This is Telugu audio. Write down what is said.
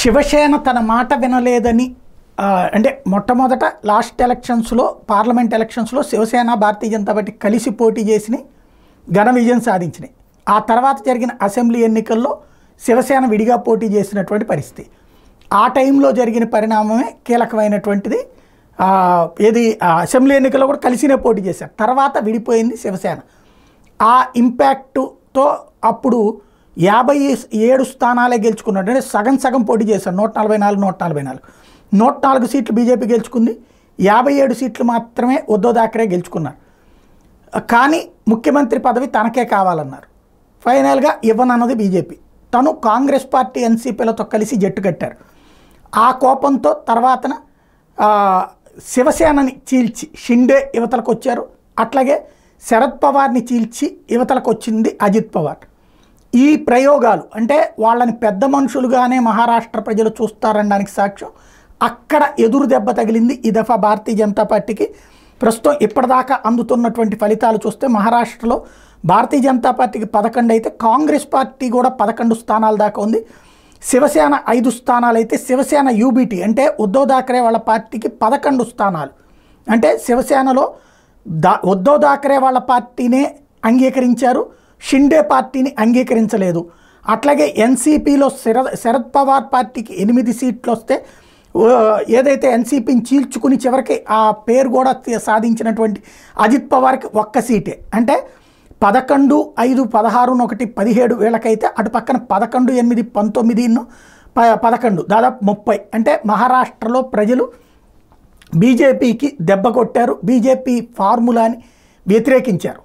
శివసేన తన మాట వినలేదని అంటే మొట్టమొదట లాస్ట్ ఎలక్షన్స్లో పార్లమెంట్ ఎలక్షన్స్లో శివసేన భారతీయ జనతా పార్టీ కలిసి పోటీ చేసి ఘన విజయం సాధించినాయి. ఆ తర్వాత జరిగిన అసెంబ్లీ ఎన్నికల్లో శివసేన విడిగా పోటీ చేసినటువంటి పరిస్థితి. ఆ టైంలో జరిగిన పరిణామమే కీలకమైనటువంటిది. ఏది అసెంబ్లీ ఎన్నికల్లో కూడా కలిసినే పోటీ చేశారు. తర్వాత విడిపోయింది శివసేన. ఆ ఇంపాక్ట్తో అప్పుడు 57 స్థానాలే గెలుచుకున్నాడు. అంటే సగం సగం పోటీ చేశారు. 144 సీట్లు బీజేపీ గెలుచుకుంది. 57 సీట్లు మాత్రమే ఉద్ధవ్ థాకరే గెలుచుకున్నారు. కానీ ముఖ్యమంత్రి పదవి తనకే కావాలన్నారు. ఫైనల్గా ఇవ్వనన్నది బీజేపీ. తను కాంగ్రెస్ పార్టీ ఎన్సీపీలతో కలిసి జట్టు కట్టారు. ఆ కోపంతో తర్వాతన శివసేనని చీల్చి షిండే యువతలకు వచ్చారు. అట్లాగే శరద్ పవార్ని చీల్చి యువతలకు వచ్చింది అజిత్ పవార్. ఈ ప్రయోగాలు అంటే వాళ్ళని పెద్ద మనుషులుగానే మహారాష్ట్ర ప్రజలు చూస్తారనడానికి సాక్ష్యం. అక్కడ ఎదురు దెబ్బ తగిలింది ఈ దఫా భారతీయ జనతా పార్టీకి. ప్రస్తుతం ఇప్పటిదాకా అందుతున్నటువంటి ఫలితాలు చూస్తే మహారాష్ట్రలో భారతీయ జనతా పార్టీకి 11 అయితే కాంగ్రెస్ పార్టీ కూడా 11 స్థానాల దాకా ఉంది. శివసేన 5 స్థానాలు అయితే శివసేన యూబీటీ అంటే ఉద్ధవ్ థాకరే వాళ్ళ పార్టీకి 11 స్థానాలు. అంటే శివసేనలో ఉద్ధవ్ థాకరే వాళ్ళ పార్టీనే అంగీకరించారు, షిండే పార్టీని అంగీకరించలేదు. అట్లాగే ఎన్సీపీలో శరద్ పవార్ పార్టీకి 8 సీట్లు వస్తే ఏదైతే ఎన్సీపీని చీల్చుకుని చివరికి ఆ పేరు కూడా సాధించినటువంటి అజిత్ పవార్కి 1 సీటే. అంటే 11, 5, 16, 1, 17 వీళ్ళకైతే అటు పక్కన 11, 8, 19, 11 దాదాపు 30. అంటే మహారాష్ట్రలో ప్రజలు బీజేపీకి దెబ్బ కొట్టారు, బీజేపీ ఫార్ములాని వ్యతిరేకించారు.